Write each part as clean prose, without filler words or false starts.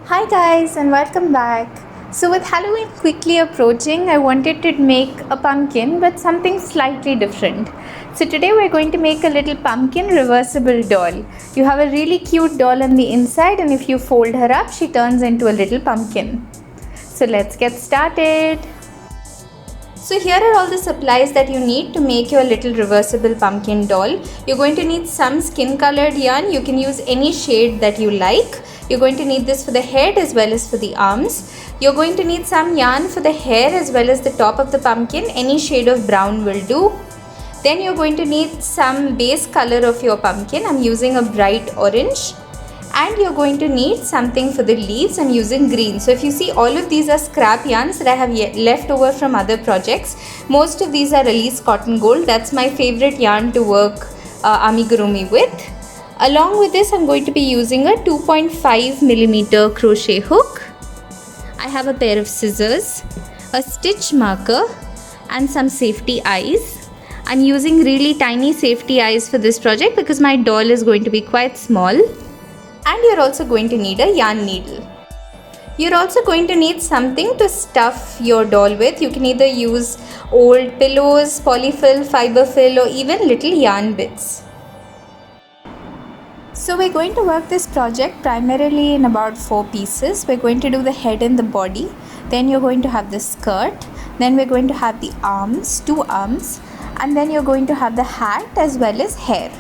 Hi guys and welcome back. So with Halloween quickly approaching, I wanted to make a pumpkin but something slightly different. So today we're going to make a little pumpkin reversible doll. You have a really cute doll on the inside, and if you fold her up, she turns into a little pumpkin. So let's get started. So here are all the supplies that you need to make your little reversible pumpkin doll. You're going to need some skin colored yarn. You can use any shade that you like. You're going to need this for the head as well as for the arms. You're going to need some yarn for the hair as well as the top of the pumpkin. Any shade of brown will do. Then you're going to need some base color of your pumpkin. I'm using a bright orange. And you're going to need something for the leaves. I'm using green. So if you see, all of these are scrap yarns that I have left over from other projects. Most of these are Release Cotton Gold. That's my favorite yarn to work amigurumi with. Along with this, I'm going to be using a 2.5mm crochet hook. I have a pair of scissors, a stitch marker, and some safety eyes. I'm using really tiny safety eyes for this project because my doll is going to be quite small. And you're also going to need a yarn needle. You're also going to need something to stuff your doll with. You can either use old pillows, polyfill, fiberfill, or even little yarn bits. So we're going to work this project primarily in about 4 pieces. We're going to do the head and the body. Then you're going to have the skirt. Then we're going to have the arms, 2 arms. And then you're going to have the hat as well as hair.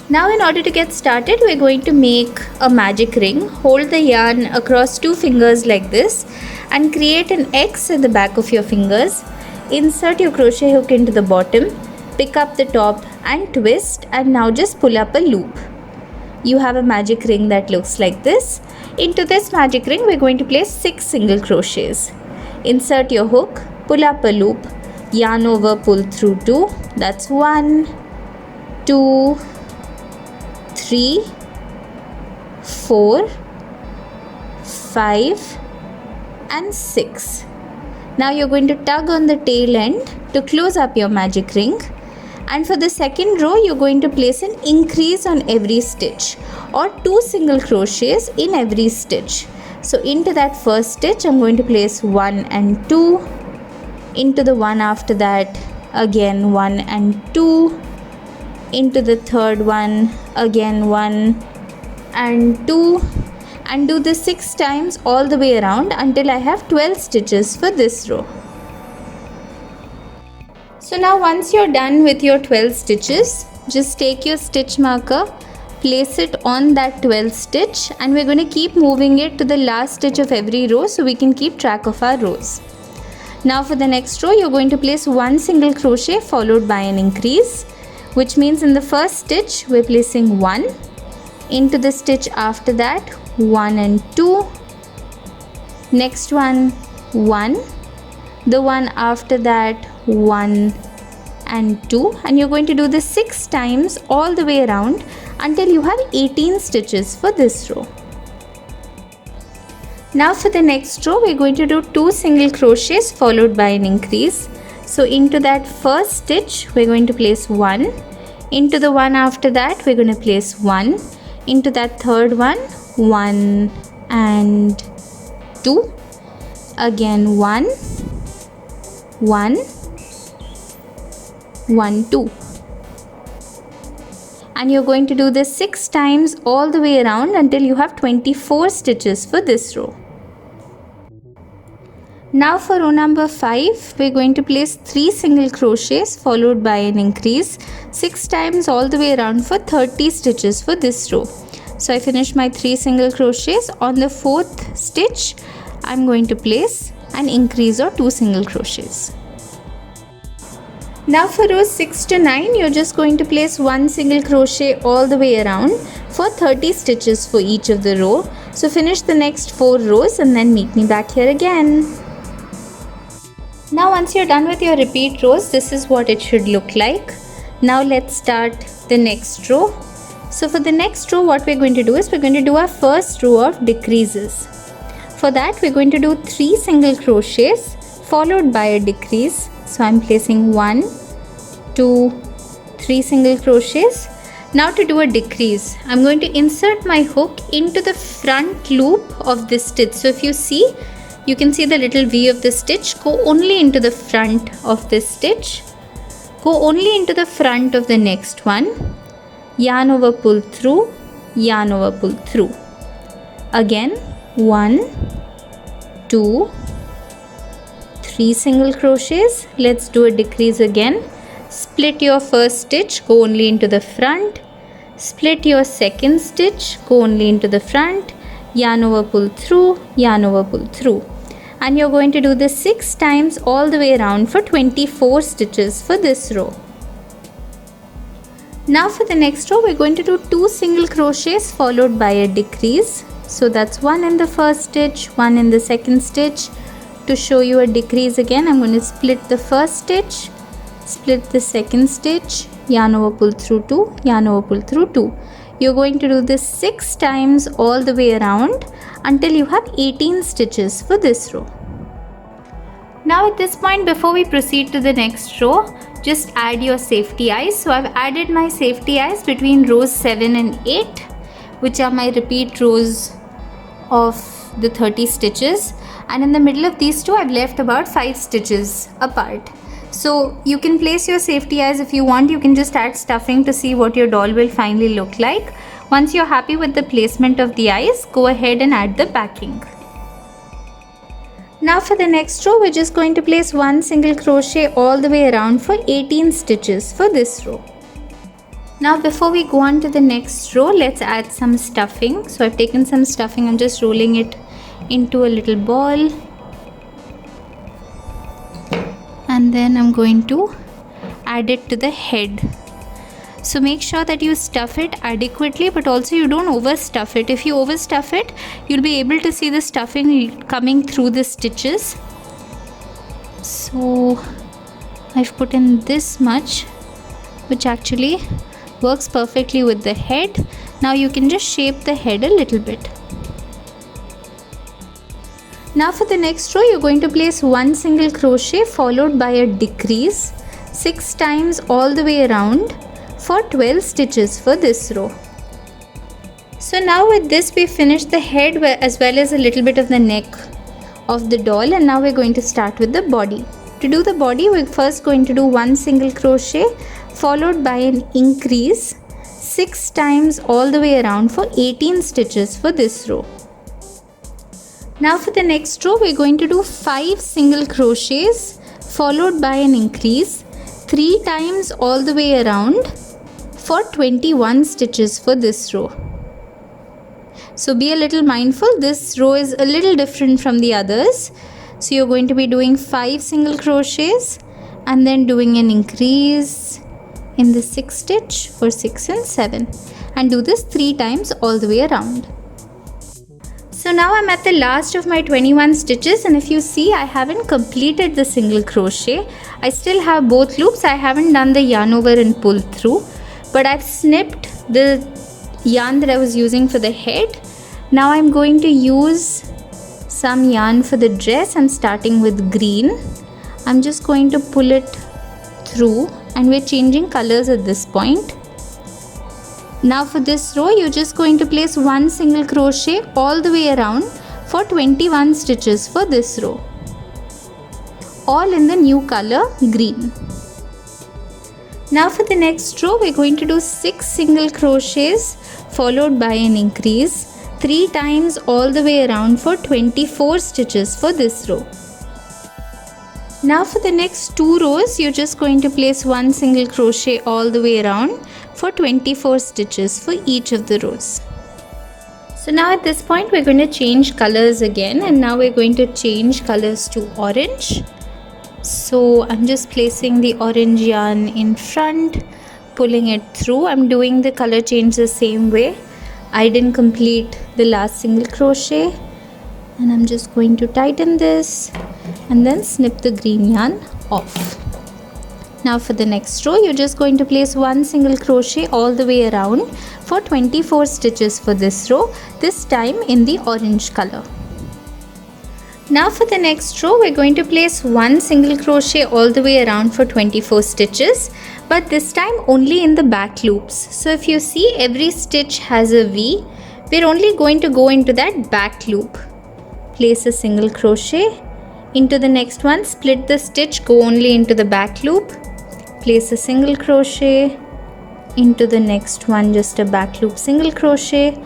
Now in order to get started, we're going to make a magic ring. Hold the yarn across 2 fingers like this and create an X at the back of your fingers. Insert your crochet hook into the bottom, pick up the top and twist, and now just pull up a loop. You have a magic ring that looks like this. Into this magic ring, we're going to place 6 single crochets. Insert your hook, pull up a loop, yarn over, pull through 2. That's 1, 2, 3, 4, 5 and 6. Now you're going to tug on the tail end to close up your magic ring. And for the second row, you're going to place an increase on every stitch, or 2 single crochets in every stitch. So into that first stitch, I'm going to place 1 and 2. Into the one after that, again 1 and 2. Into the third one, again 1 and 2. And do this 6 times all the way around until I have 12 stitches for this row. So now once you're done with your 12 stitches, just take your stitch marker, place it on that 12th stitch, and we're going to keep moving it to the last stitch of every row so we can keep track of our rows. Now for the next row, you're going to place 1 single crochet followed by an increase, which means in the first stitch we're placing 1. Into the stitch after that, 1 and 2. Next one, 1. The one after that, 1 and 2. And you're going to do this 6 times all the way around until you have 18 stitches for this row. Now for the next row, we're going to do 2 single crochets followed by an increase. So into that first stitch, we're going to place 1. Into the one after that, we're going to place 1. Into that third one, 1 and 2. Again 1, 1, 1, 2. And you're going to do this 6 times all the way around until you have 24 stitches for this row. Now for row number 5, we're going to place 3 single crochets followed by an increase 6 times all the way around for 30 stitches for this row. So I finished my 3 single crochets. On the 4th stitch, I'm going to place an increase or 2 single crochets. Now for rows 6 to 9, you're just going to place 1 single crochet all the way around for 30 stitches for each of the row. So finish the next 4 rows and then meet me back here again. Now once you're done with your repeat rows, this is what it should look like. Now let's start the next row. So for the next row, what we're going to do is we're going to do our first row of decreases. For that, we're going to do 3 single crochets followed by a decrease. So I'm placing 1, 2, 3 single crochets. Now to do a decrease, I'm going to insert my hook into the front loop of this stitch. So if you see, you can see the little V of the stitch. Go only into the front of this stitch. Go only into the front of the next one. Yarn over, pull through, yarn over, pull through. Again, 1, 2, 3 single crochets. Let's do a decrease again. Split your first stitch, go only into the front. Split your second stitch, go only into the front. Yarn over, pull through, yarn over, pull through. And you're going to do this 6 times all the way around for 24 stitches for this row. Now for the next row, we're going to do 2 single crochets followed by a decrease. So that's 1 in the first stitch, 1 in the second stitch. To show you a decrease again, I'm going to split the first stitch, split the second stitch, yarn over, pull through 2, yarn over, pull through 2. You're going to do this 6 times all the way around until you have 18 stitches for this row. Now at this point, before we proceed to the next row, just add your safety eyes. So I've added my safety eyes between rows 7 and 8, which are my repeat rows of the 30 stitches, and in the middle of these two I've left about 5 stitches apart. So you can place your safety eyes if you want. You can just add stuffing to see what your doll will finally look like. Once you're happy with the placement of the eyes, go ahead and add the backing. Now for the next row, we're just going to place 1 single crochet all the way around for 18 stitches for this row. Now before we go on to the next row, let's add some stuffing. So I've taken some stuffing, I'm just rolling it into a little ball. And then I'm going to add it to the head. So make sure that you stuff it adequately, but also you don't overstuff it. If you overstuff it, you'll be able to see the stuffing coming through the stitches. So I've put in this much, which actually works perfectly with the head. Now you can just shape the head a little bit. Now for the next row, you're going to place 1 single crochet followed by a decrease 6 times all the way around for 12 stitches for this row. So now with this we finished the head as well as a little bit of the neck of the doll, and now we're going to start with the body. To do the body, we're first going to do 1 single crochet followed by an increase 6 times all the way around for 18 stitches for this row. Now for the next row, we're going to do 5 single crochets followed by an increase 3 times all the way around for 21 stitches for this row. So be a little mindful, this row is a little different from the others. So you're going to be doing 5 single crochets and then doing an increase in the 6th stitch for 6 and 7, and do this 3 times all the way around. So now I'm at the last of my 21 stitches, and if you see, I haven't completed the single crochet. I still have both loops. I haven't done the yarn over and pull through, but I've snipped the yarn that I was using for the head. Now I'm going to use some yarn for the dress. I'm starting with green. I'm just going to pull it through, and we're changing colors at this point. Now for this row, you're just going to place 1 single crochet all the way around for 21 stitches for this row, all in the new color green. Now for the next row, we're going to do 6 single crochets followed by an increase 3 times all the way around for 24 stitches for this row. Now for the next 2 rows, you're just going to place 1 single crochet all the way around for 24 stitches for each of the rows. So now at this point, we're going to change colors again, and now we're going to change colors to orange. So I'm just placing the orange yarn in front, pulling it through. I'm doing the color change the same way. I didn't complete the last single crochet, and I'm just going to tighten this and then snip the green yarn off. Now for the next row, you're just going to place 1 single crochet all the way around for 24 stitches for this row, this time in the orange color. Now for the next row, we're going to place 1 single crochet all the way around for 24 stitches, but this time only in the back loops. So if you see, every stitch has a V. We're only going to go into that back loop. Place a single crochet into the next one, split the stitch, go only into the back loop, place a single crochet into the next one, just a back loop, single crochet,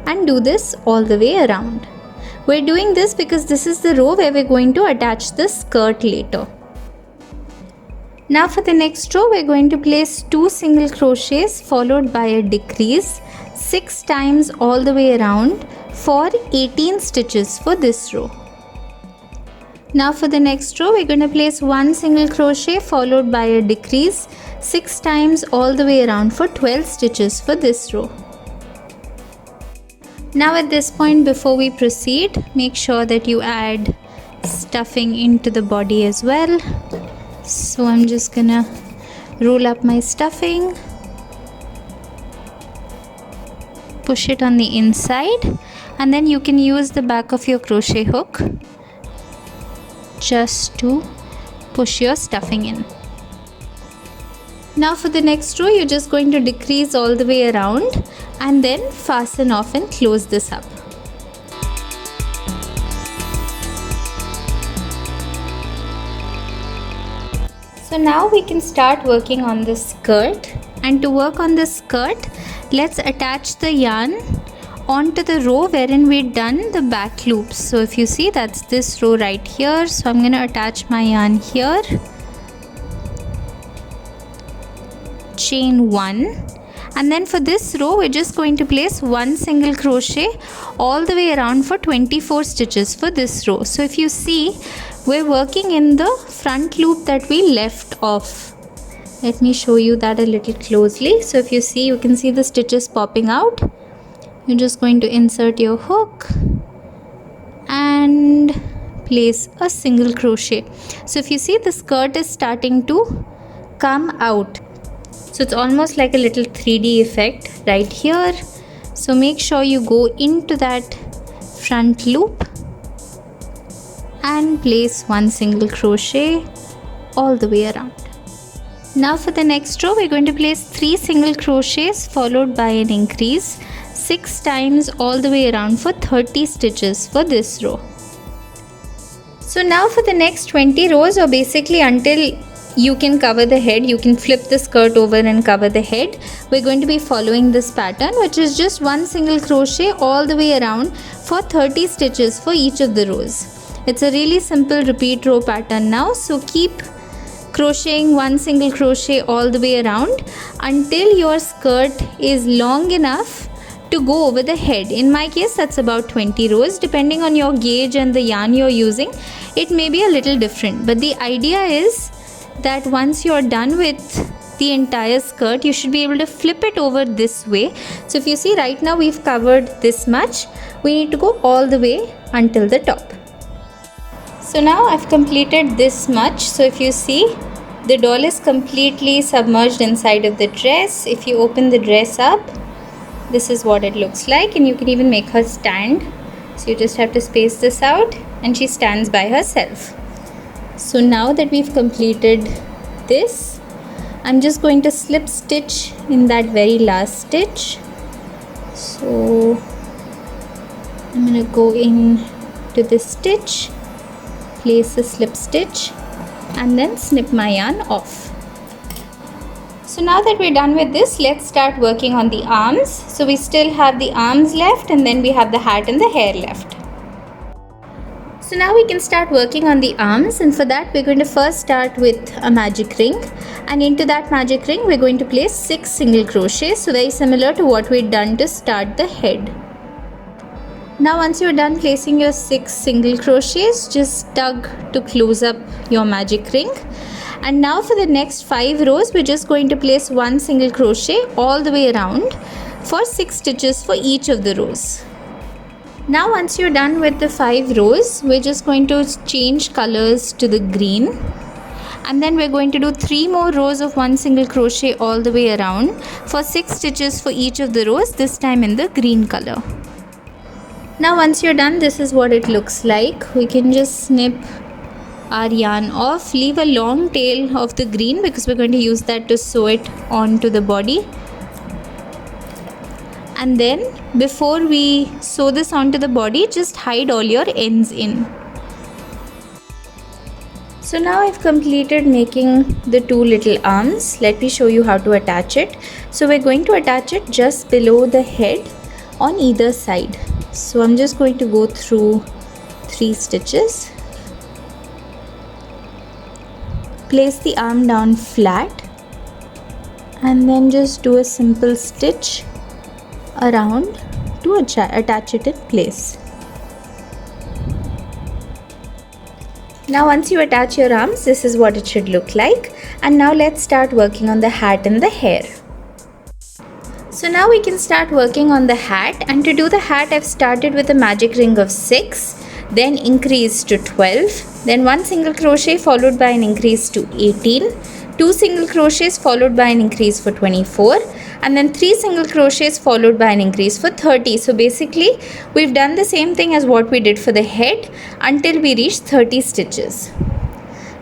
and do this all the way around. We're doing this because this is the row where we're going to attach the skirt later. Now for the next row, we're going to place 2 single crochets followed by a decrease 6 times all the way around for 18 stitches for this row. Now for the next row, we're going to place 1 single crochet followed by a decrease 6 times all the way around for 12 stitches for this row. Now at this point, before we proceed, make sure that you add stuffing into the body as well. So I'm just gonna roll up my stuffing, push it on the inside, and then you can use the back of your crochet hook just to push your stuffing in. Now for the next row, you're just going to decrease all the way around and then fasten off and close this up. So now we can start working on the skirt, and to work on the skirt, let's attach the yarn onto the row wherein we've done the back loops. So if you see, that's this row right here. So I'm going to attach my yarn here, chain 1, and then for this row we're just going to place 1 single crochet all the way around for 24 stitches for this row. So if you see, we're working in the front loop that we left off. Let me show you that a little closely. So if you see, you can see the stitches popping out. You're just going to insert your hook and place a single crochet. So if you see, the skirt is starting to come out. So it's almost like a little 3D effect right here. So make sure you go into that front loop and place 1 single crochet all the way around. Now for the next row, we're going to place 3 single crochets followed by an increase 6 times all the way around for 30 stitches for this row. So now for the next 20 rows, or basically until you can cover the head, you can flip the skirt over and cover the head, we're going to be following this pattern, which is just 1 single crochet all the way around for 30 stitches for each of the rows. It's a really simple repeat row pattern now, so keep crocheting 1 single crochet all the way around until your skirt is long enough to go over the head. In my case, that's about 20 rows. Depending on your gauge and the yarn you're using, it may be a little different, but the idea is that once you're done with the entire skirt, you should be able to flip it over this way. So if you see, right now we've covered this much, we need to go all the way until the top. So now I've completed this much. So if you see, the doll is completely submerged inside of the dress. If you open the dress up, this is what it looks like, and you can even make her stand. So you just have to space this out and she stands by herself. So now that we've completed this, I'm just going to slip stitch in that very last stitch. So I'm going to go in to this stitch, place a slip stitch, and then snip my yarn off. So now that we're done with this, let's start working on the arms. So we still have the arms left, and then we have the hat and the hair left. So now we can start working on the arms, and for that we're going to first start with a magic ring, and into that magic ring we're going to place 6 single crochets, so very similar to what we'd done to start the head. Now once you're done placing your 6 single crochets, just tug to close up your magic ring. And now for the next 5 rows, we're just going to place 1 single crochet all the way around for 6 stitches for each of the rows. Now once you're done with the 5 rows, we're just going to change colors to the green, and then we're going to do 3 more rows of 1 single crochet all the way around for 6 stitches for each of the rows, this time in the green color. Now once you're done, this is what it looks like. We can just snip our yarn off. Leave a long tail of the green because we're going to use that to sew it onto the body. And then before we sew this onto the body, just hide all your ends in. So now I've completed making the two little arms. Let me show you how to attach it. So we're going to attach it just below the head on either side. So I'm just going to go through 3 stitches. Place the arm down flat and then just do a simple stitch around to attach it in place. Now once you attach your arms, this is what it should look like. And now let's start working on the hat and the hair. So now we can start working on the hat, and to do the hat I've started with a magic ring of 6, then increased to 12, then 1 single crochet followed by an increase to 18, 2 single crochets followed by an increase for 24, and then 3 single crochets followed by an increase for 30. So basically we've done the same thing as what we did for the head until we reach 30 stitches.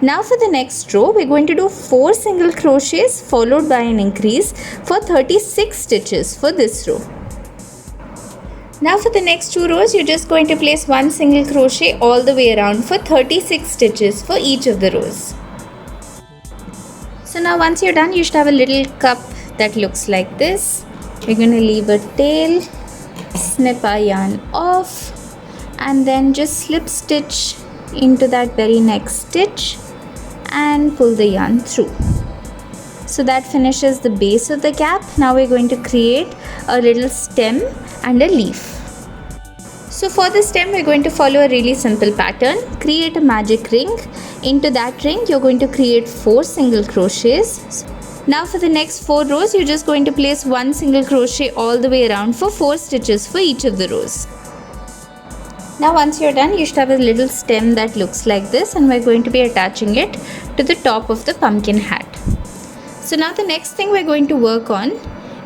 Now for the next row, we're going to do 4 single crochets followed by an increase for 36 stitches for this row. Now for the next 2 rows, you're just going to place 1 single crochet all the way around for 36 stitches for each of the rows. So now once you're done, you should have a little cup that looks like this. We're going to leave a tail, snip our yarn off, and then just slip stitch into that very next stitch and pull the yarn through. So that finishes the base of the cap. Now we're going to create a little stem and a leaf. So for the stem, we're going to follow a really simple pattern. Create a magic ring. Into that ring, you're going to create 4 single crochets. Now for the next 4 rows, you're just going to place 1 single crochet all the way around for 4 stitches for each of the rows. Now once you're done, you should have a little stem that looks like this, and we're going to be attaching it to the top of the pumpkin hat. So now the next thing we're going to work on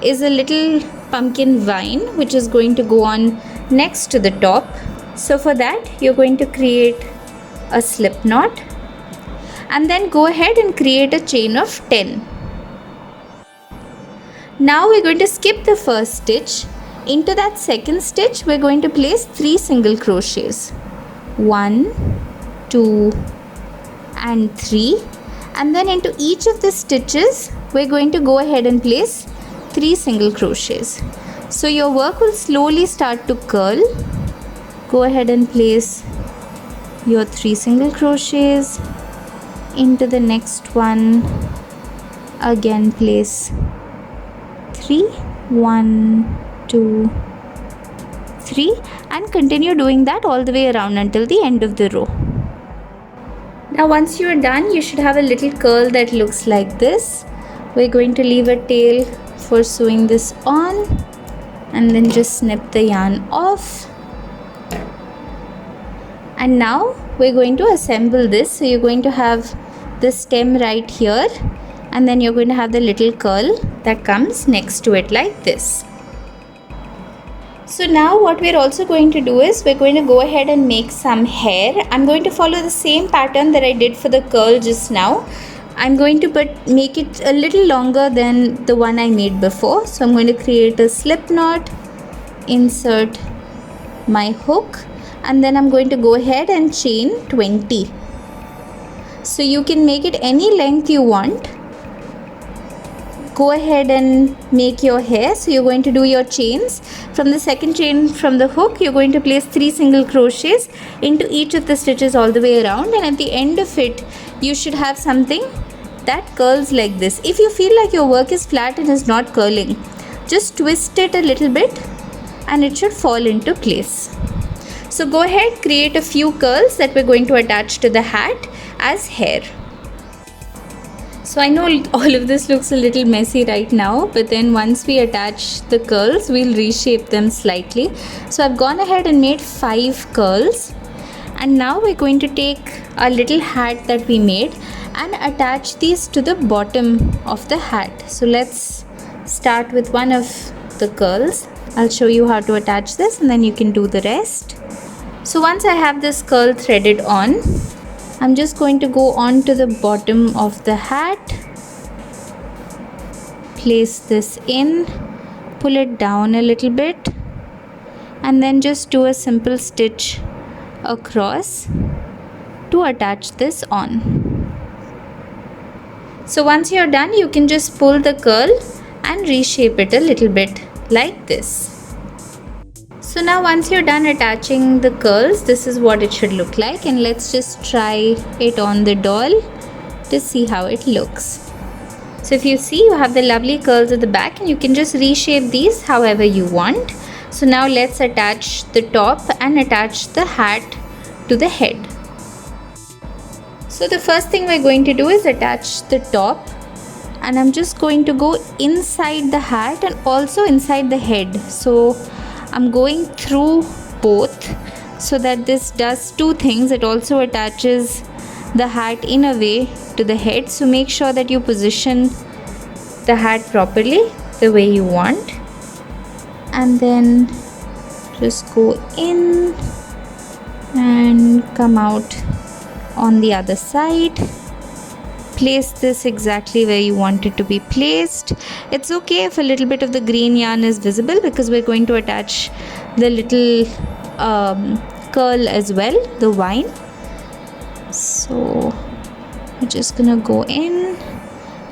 is a little pumpkin vine which is going to go on next to the top. So for that, you're going to create a slip knot and then go ahead and create a chain of 10. Now we're going to skip the first stitch. Into that second stitch, we're going to place 3 single crochets. 1, 2 and 3, and then into each of the stitches we're going to go ahead and place 3 single crochets. So your work will slowly start to curl. Go ahead and place your 3 single crochets into the next one. Again place 3, 1, 2, 3, and continue doing that all the way around until the end of the row. Now once you are done, you should have a little curl that looks like this. We're going to leave a tail for sewing this on and then just snip the yarn off. And now we're going to assemble this. So you're going to have the stem right here, and then you're going to have the little curl that comes next to it like this. So now what we're also going to do is we're going to go ahead and make some hair. I'm going to follow the same pattern that I did for the curl just now. I'm going to make it a little longer than the one I made before. So I'm going to create a slip knot, insert my hook, and then I'm going to go ahead and chain 20. So you can make it any length you want. Go ahead and make your hair. So you're going to do your chains. From the second chain from the hook, you're going to place 3 single crochets into each of the stitches all the way around, and at the end of it you should have something that curls like this. If you feel like your work is flat and is not curling, just twist it a little bit and it should fall into place. So go ahead, create a few curls that we're going to attach to the hat as hair. So I know all of this looks a little messy right now, but then once we attach the curls, we'll reshape them slightly. So I've gone ahead and made 5 curls, and now we're going to take our little hat that we made and attach these to the bottom of the hat. So let's start with one of the curls. I'll show you how to attach this and then you can do the rest. So once I have this curl threaded on, I'm just going to go on to the bottom of the hat, place this in, pull it down a little bit, and then just do a simple stitch across to attach this on. So once you're done, you can just pull the curl and reshape it a little bit like this. So now once you're done attaching the curls, this is what it should look like, and let's just try it on the doll to see how it looks. So if you see, you have the lovely curls at the back, and you can just reshape these however you want. So now let's attach the top and attach the hat to the head. So the first thing we're going to do is attach the top, and I'm just going to go inside the hat and also inside the head. So I'm going through both so that this does two things. It also attaches the hat in a way to the head, so make sure that you position the hat properly the way you want, and then just go in and come out on the other side. Place this exactly where you want it to be placed. It's okay if a little bit of the green yarn is visible, because we're going to attach the little curl as well, the vine. So we're just gonna go in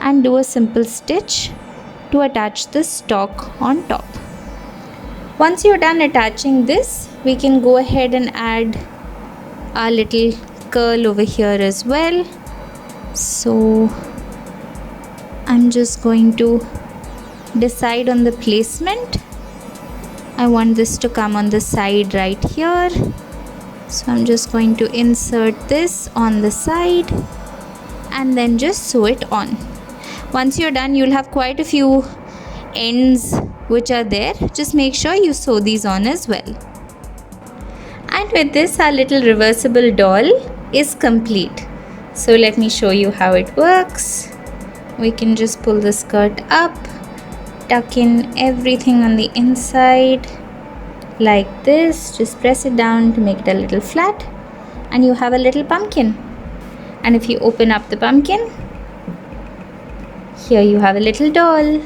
and do a simple stitch to attach the stalk on top. Once you're done attaching this, we can go ahead and add our little curl over here as well. So I'm just going to decide on the placement. I want this to come on the side right here, so I'm just going to insert this on the side and then just sew it on. Once you're done, you'll have quite a few ends which are there. Just make sure you sew these on as well. And with this, our little reversible doll is complete. So let me show you how it works. We can just pull the skirt up, tuck in everything on the inside like this. Just press it down to make it a little flat, and you have a little pumpkin. And if you open up the pumpkin, here you have a little doll.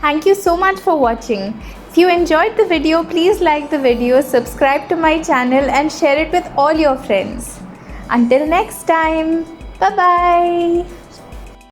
Thank you so much for watching. If you enjoyed the video, please like the video, subscribe to my channel and share it with all your friends. Until next time, bye bye.